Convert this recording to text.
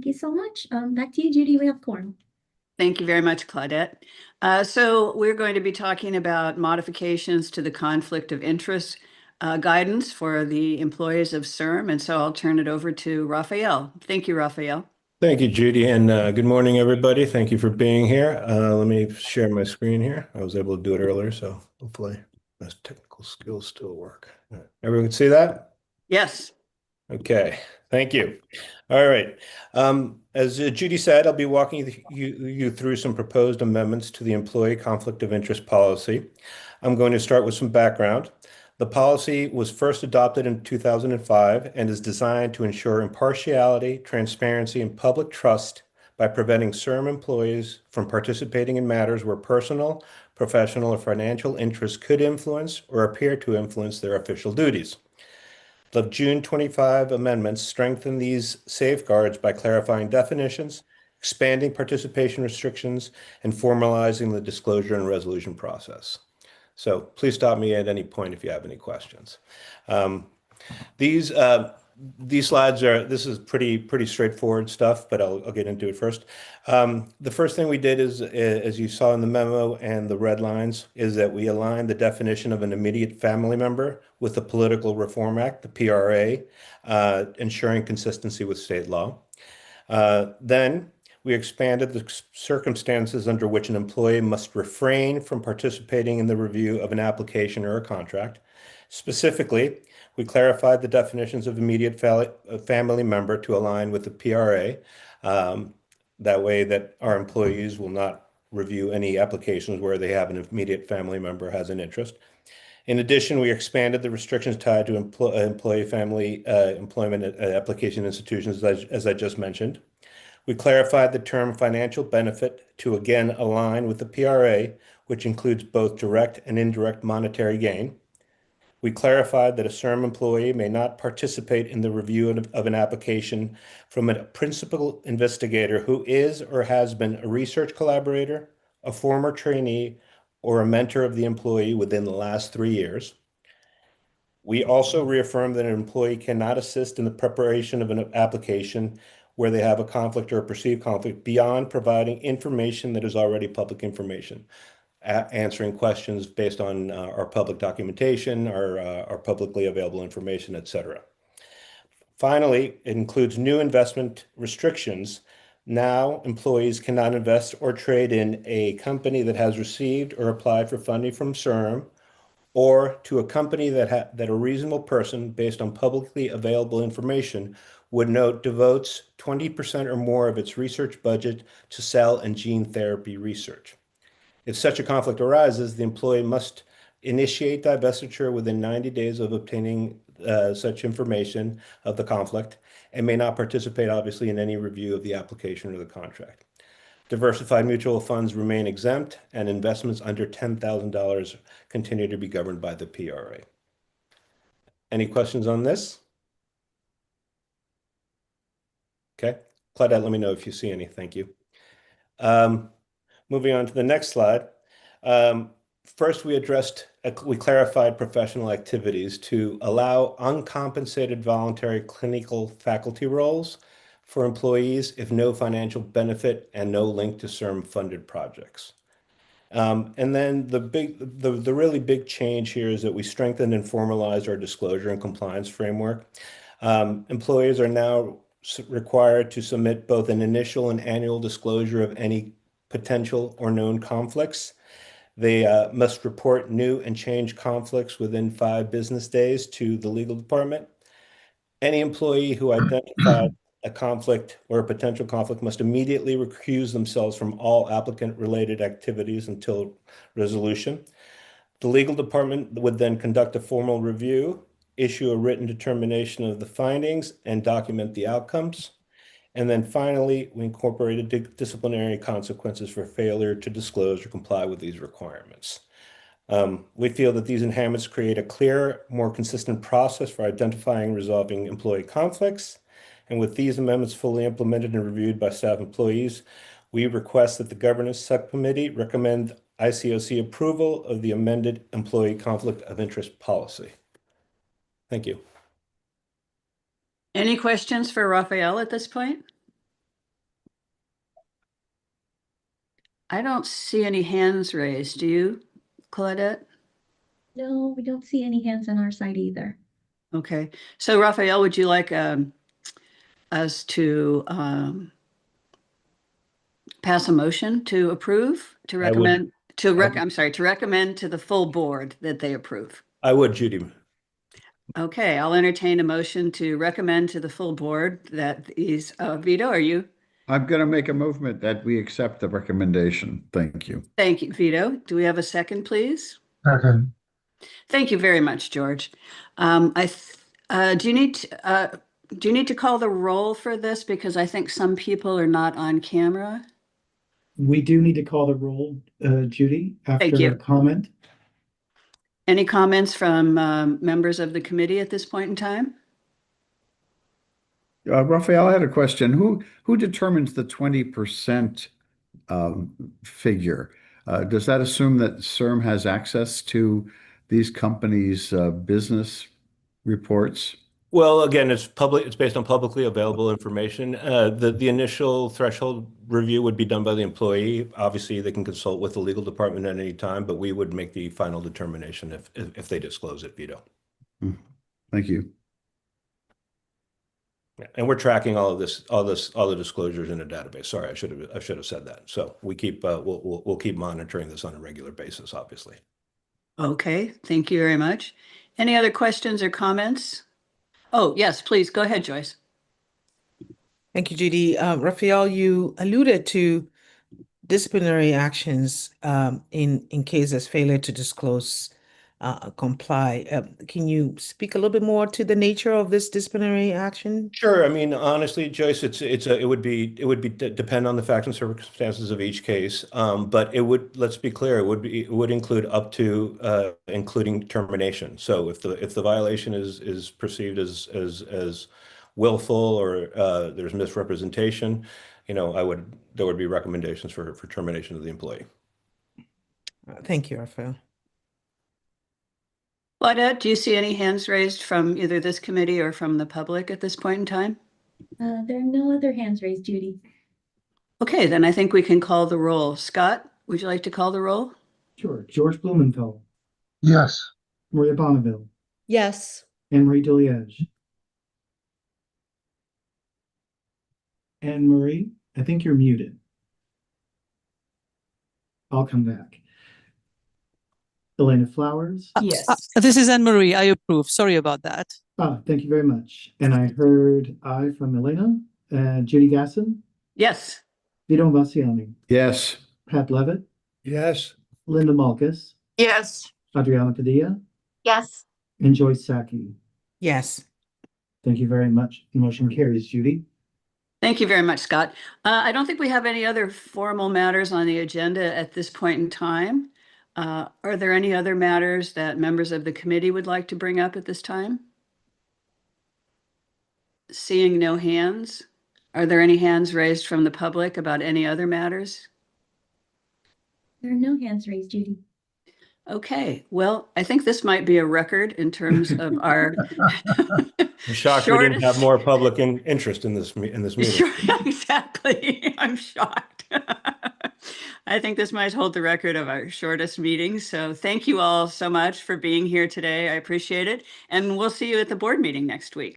you so much. Back to you, Judy. We have quorum. Thank you very much, Claudette. So we're going to be talking about modifications to the conflict of interest guidance for the employees of CIRM. And so I'll turn it over to Raphael. Thank you, Raphael. Thank you, Judy, and good morning, everybody. Thank you for being here. Let me share my screen here. I was able to do it earlier, so hopefully my technical skills still work. Everyone can see that? Yes. Okay, thank you. All right. As Judy said, I'll be walking you through some proposed amendments to the employee conflict of interest policy. I'm going to start with some background. The policy was first adopted in 2005 and is designed to ensure impartiality, transparency, and public trust by preventing CIRM employees from participating in matters where personal, professional, or financial interests could influence or appear to influence their official duties. The June 25 amendments strengthen these safeguards by clarifying definitions, expanding participation restrictions, and formalizing the disclosure and resolution process. So please stop me at any point if you have any questions. These slides this is pretty straightforward stuff, but I'll get into it first. The first thing we did is, as you saw in the memo and the red lines, is that we aligned the definition of an immediate family member with the Political Reform Act, the PRA, ensuring consistency with state law. Then we expanded the circumstances under which an employee must refrain from participating in the review of an application or a contract. Specifically, we clarified the definitions of immediate family member to align with the PRA. That way that our employees will not review any applications where they have an immediate family member has an interest. In addition, we expanded the restrictions tied to employee family employment application institutions, as I just mentioned. We clarified the term financial benefit to again align with the PRA, which includes both direct and indirect monetary gain. We clarified that a CIRM employee may not participate in the review of an application from a principal investigator who is or has been a research collaborator, a former trainee, or a mentor of the employee within the last 3 years. We also reaffirmed that an employee cannot assist in the preparation of an application where they have a conflict or a perceived conflict beyond providing information that is already public information, answering questions based on our public documentation, our publicly available information, etc. Finally, it includes new investment restrictions. Now, employees cannot invest or trade in a company that has received or applied for funding from CIRM, or to a company that a reasonable person, based on publicly available information, would note devotes 20% or more of its research budget to cell and gene therapy research. If such a conflict arises, the employee must initiate divestiture within 90 days of obtaining such information of the conflict and may not participate, obviously, in any review of the application or the contract. Diversified mutual funds remain exempt, and investments under $10,000 continue to be governed by the PRA. Any questions on this? Okay. Claudette, let me know if you see any. Thank you. Moving on to the next slide. First, we clarified professional activities to allow uncompensated voluntary clinical faculty roles for employees if no financial benefit and no link to CIRM-funded projects. And then the really big change here is that we strengthened and formalized our disclosure and compliance framework. Employees are now required to submit both an initial and annual disclosure of any potential or known conflicts. They must report new and changed conflicts within 5 business days to the legal department. Any employee who identified a conflict or a potential conflict must immediately recuse themselves from all applicant-related activities until resolution. The legal department would then conduct a formal review, issue a written determination of the findings, and document the outcomes. And then finally, we incorporated disciplinary consequences for failure to disclose or comply with these requirements. We feel that these enhancements create a clear, more consistent process for identifying and resolving employee conflicts. And with these amendments fully implemented and reviewed by staff employees, we request that the Governance Subcommittee recommend ICOC approval of the amended employee conflict of interest policy. Thank you. Any questions for Raphael at this point? I don't see any hands raised. Do you, Claudette? No, we don't see any hands on our side either. Okay. So Raphael, would you like us to pass a motion to approve, to I would. recommend, I'm sorry, to recommend to the full board that they approve? I would, Judy. Okay, I'll entertain a motion to recommend to the full board that is, Vito, are you? I'm going to make a movement that we accept the recommendation. Thank you. Thank you, Vito. Do we have a second, please? Second. Thank you very much, George. Do you need to call the roll for this? Because I think some people are not on camera. We do need to call the roll, Judy, after you. a comment. Any comments from members of the committee at this point in time? Raphael, I had a question. Who determines the 20% figure? Does that assume that CIRM has access to these companies' business reports? Well, again, it's public. It's based on publicly available information. The initial threshold review would be done by the employee. Obviously, they can consult with the legal department at any time, but we would make the final determination if they disclose it, Vito. Thank you. Yeah, and we're tracking all the disclosures in a database. Sorry, I should have said that. So we keep we'll keep monitoring this on a regular basis, obviously. Okay, thank you very much. Any other questions or comments? Oh, yes, please go ahead, Joyce. Thank you, Judy. Raphael, you alluded to disciplinary actions in case there's failure to disclose, comply. Can you speak a little bit more to the nature of this disciplinary action? Sure. I mean, honestly, Joyce, it would depend on the facts and circumstances of each case. But let's be clear, it would include up to including termination. So if the violation is perceived as willful or there's misrepresentation, there would be recommendations for termination of the employee. Thank you, Raphael. Claudette, do you see any hands raised from either this committee or from the public at this point in time? There are no other hands raised, Judy. Okay, then I think we can call the roll. Scott, would you like to call the roll? Sure. George Blumenthal, Yes. Maria Bonneville, Yes. Anne-Marie Deliege. Anne-Marie, I think you're muted. I'll come back. Elena Flowers. Yes. This is Anne-Marie. I approve. Sorry about that. Thank you very much. And I heard aye from Elena. Judy Gasson, Yes. Vito Vassiani, Yes. Pat Levitt, Yes. Linda Malkus, Yes. Adriana Padilla, Yes. and Joyce Saki. Yes. Thank you very much. Motion carries, Judy. Thank you very much, Scott. I don't think we have any other formal matters on the agenda at this point in time. Are there any other matters that members of the committee would like to bring up at this time? Seeing no hands, are there any hands raised from the public about any other matters? There are no hands raised, Judy. Okay, well, I think this might be a record in terms of our I'm shocked we didn't have more public interest in this meeting. Sure, exactly. I'm shocked. I think this might hold the record of our shortest meeting. So thank you all so much for being here today. I appreciate it. And we'll see you at the board meeting next week.